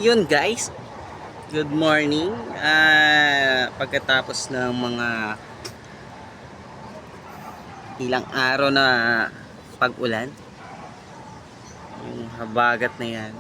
Yun guys, good morning. Pagkatapos ng mga ilang araw na pag-ulan, yung habagat na yan,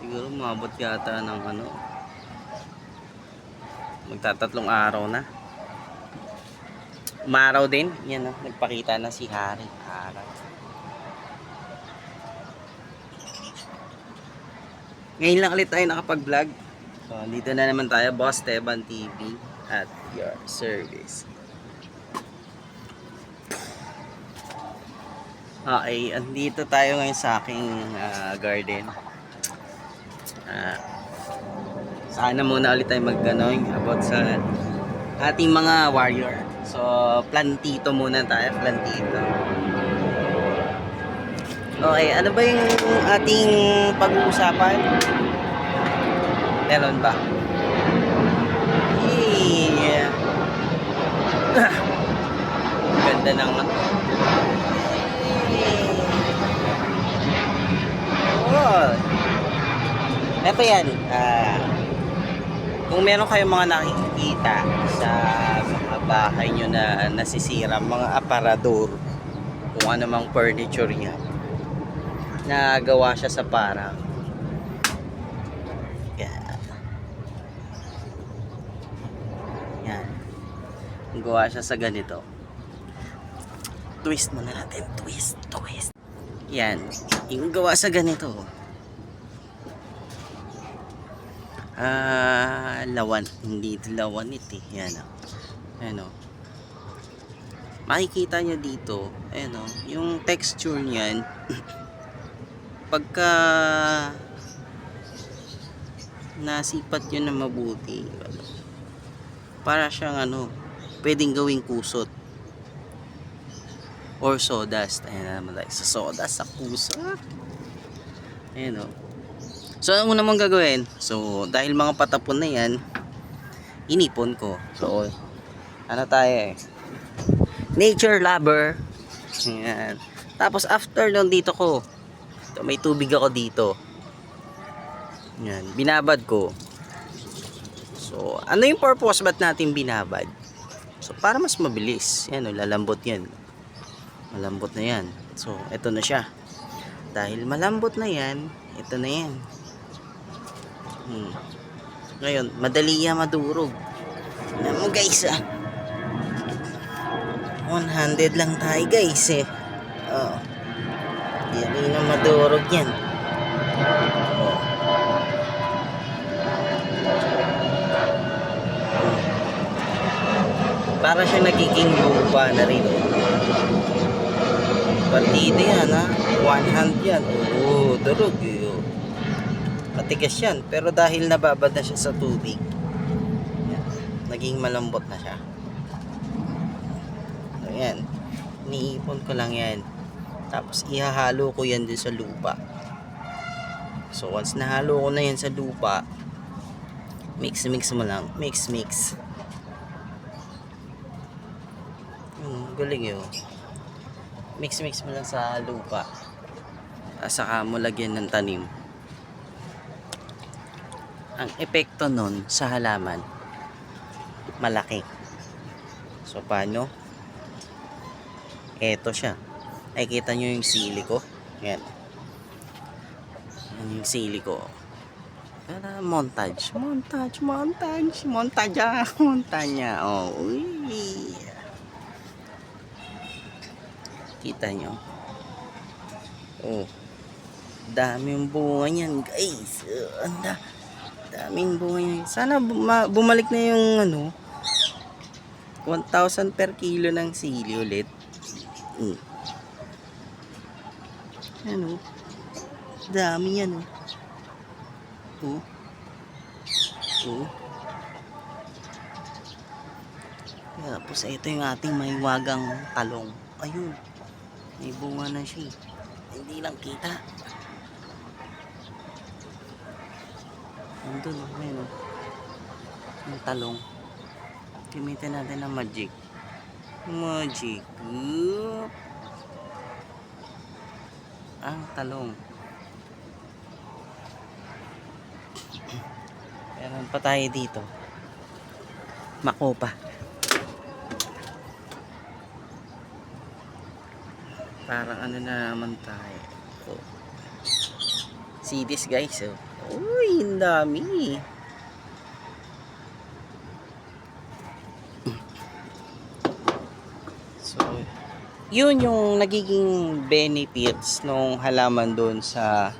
siguro umabot yata ng magtatatlong araw na. Umaraw din, yan nagpakita na si Hari. Araw. Ngayon lang ulit tayo nakapag-vlog. So, dito na naman tayo, Boss Teban TV at your service. Okay, andito tayo ngayon sa aking garden. Sana muna ulit tayo about sa ating mga warrior. So, plantito muna tayo, plantito. Okay, ano ba yung ating pag-uusapan? Meron ba? Yeah. Ganda naman. Oh. Ito yan. Kung meron kayong mga nakikita sa mga bahay nyo na nasisira, mga aparador, kung ano mang furniture niya, nagawa siya sa parang yan, gawa siya sa ganito. Twist muna natin, twist yan, yung gawa sa ganito. Lawan, hindi ito lawanit eh. Yan o, ano, makikita nyo dito, ano, yung texture niyan pagka nasipat nyo na mabuti, para siyang pwedeng gawing kusot or sawdust. Ayan naman tayo sa sawdust, sa kusot. Ayan o. So ano mo naman gagawin? So dahil mga patapon na yan, inipon ko. So ano tayo nature lover. Ayan. Tapos after nun dito ko, may tubig ako dito. Yan, binabad ko. So, ano yung purpose ba't natin binabad? So, para mas mabilis. Yan, lalambot yan. Malambot na yan. So, eto na siya. Dahil malambot na yan, ito na yan. Ngayon, madali yan madurog. Alam mo guys, 100 lang tayo guys eh. Oh. Hindi na madurog yan. Oh. Para siya nagiging lupa na rin. Partida yan ha. 100 yan. Oo, durog yun. Matigas yan. Pero dahil nababad na siya sa tubig, yan, naging malambot na siya. Ayan. Iniipon ko lang yan. Tapos ihahalo ko yan din sa lupa. So once nahalo ko na yan sa lupa, mix mo lang. Mix. Galing yun. Mix mo lang sa lupa. Saka mo lagyan ng tanim. Ang epekto nun sa halaman, malaki. So paano? Eto siya. Ay, kita nyo yung sili ko. Yan. Yan yung sili ko. Montage. Montanya. Oh, uy. Kita nyo. Oh. Daming bunga niyan, guys. Daming bunga niyan. Sana bumalik na yung 1,000 per kilo ng sili ulit. Dami yan Tapos ito yung ating mahiwagang talong. Ayun, may bunga na siya. Hindi lang kita. Andun, ayun yung talong. Gamitin natin ng magic. Ang talong. Meron pa tayo dito. Makopa. Parang ano na naman tayo. Oh. See this guys. Oh. Uy, ang dami. So, yun yung nagiging benefits ng halaman doon sa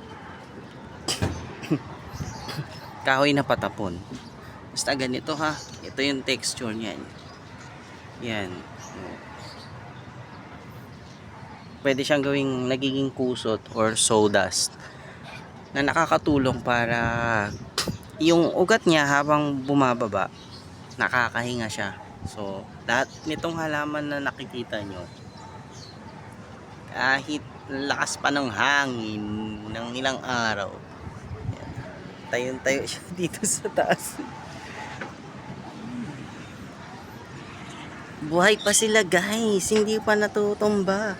kahoy na patapon. Basta ganito ha. Ito yung texture niyan. Yan. Pwede siyang gawing nagiging kusot or sawdust na nakakatulong para yung ugat niya habang bumababa, nakakahinga siya. So, lahat nitong halaman na nakikita nyo, kahit lakas pa ng hangin ng ilang araw, tayong-tayo siya dito sa taas. Buhay pa sila guys, hindi pa natutumba.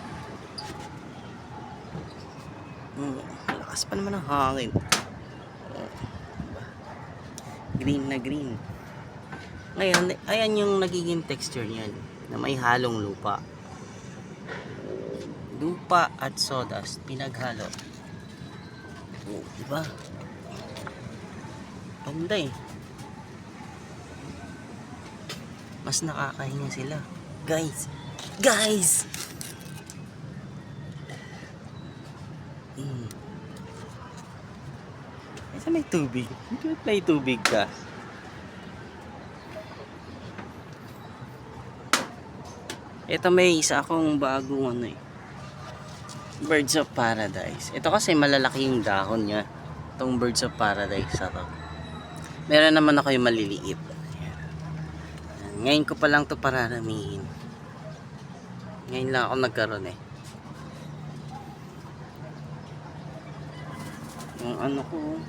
Lakas pa naman ang hangin. Green na green. Ngayon, ayan yung nagiging texture niyan na may halong lupa. Lupa at sawdust pinaghalo. Oh, diba? Ganda eh. Mas nakakahinga sila. Guys! Guys! Saan may tubig? May tubig ka. Ito may isa akong bagong ano eh. Birds of Paradise. Ito kasi malalaki yung dahon niya. Itong Birds of Paradise na to. Meron naman ako yung maliliit. Ayan. Ngayon ko pa lang to pararamihin. Ngayon lang ako nagkaroon eh. Yung ano ko,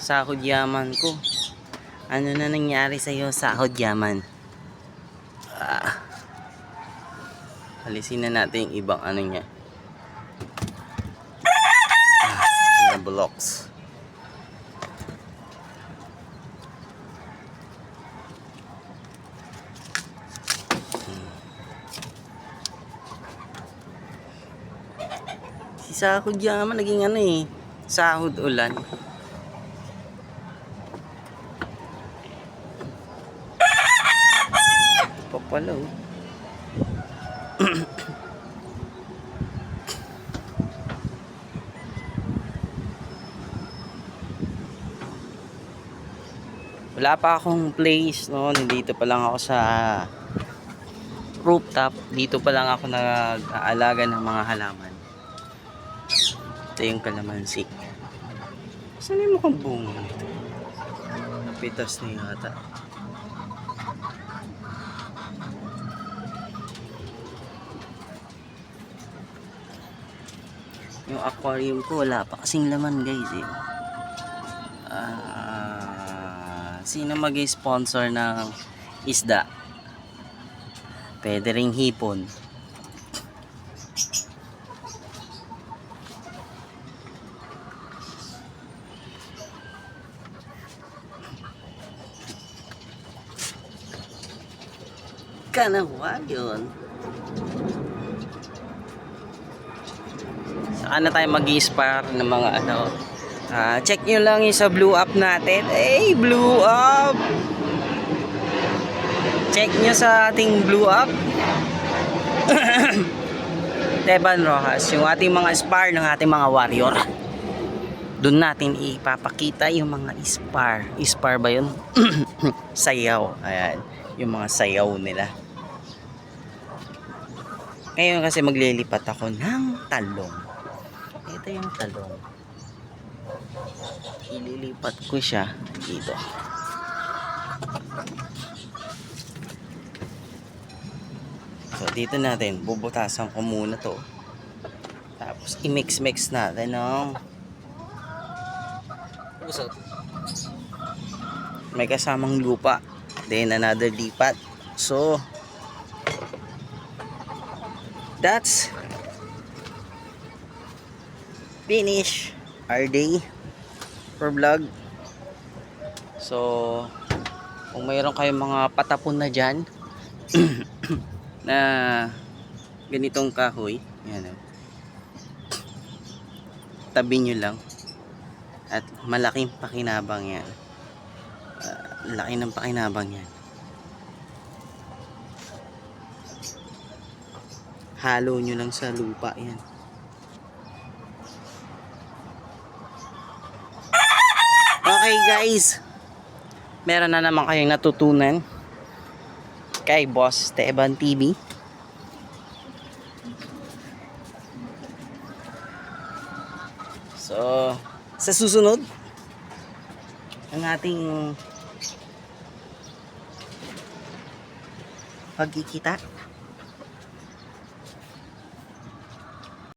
sahod yaman ko. Ano na nangyari sa'yo, sahod yaman? Alisin na natin yung ibang ano niya. Na blocks. Si sahod yaman naging ano eh, sahod ulan. Papalaw. Wala pa akong place no, nandito pa lang ako sa rooftop. Dito pa lang ako nag-aalaga ng mga halaman. Ito yung kalamansi. Saan yung mukhang bunga nito? Napitas na yata. Yung aquarium ko wala pa kasing laman guys eh. Sino mag-sponsor ng isda? Pwede ring hipon. Kanawa yun. Saka na tayo mag-i-spar ng mga ano. Check nyo lang yung sa blue up natin. Hey, blue up! Check nyo sa ating blue up. Teban Rojas, yung ating mga spar ng ating mga warrior. Doon natin ipapakita yung mga spar. Spar ba yun? Sayaw. Ayan, yung mga sayaw nila. Ngayon kasi maglilipat ako ng talong. Ito yung talong. Ililipat ko siya dito. So dito natin bubutasan ko muna to. Tapos i-mix natin ng usot. May kasamang lupa. Then another lipat. So that's finish our day for vlog. So, kung mayroon kayong mga patapon na dyan, na ganitong kahoy, yan o, tabi nyo lang. At malaking pakinabang yan. Laki ng pakinabang yan. Halo nyo lang sa lupa yan. Okay guys, meron na naman kayong natutunan kay Boss Esteban TV. So, sa susunod ang ating pagkikita,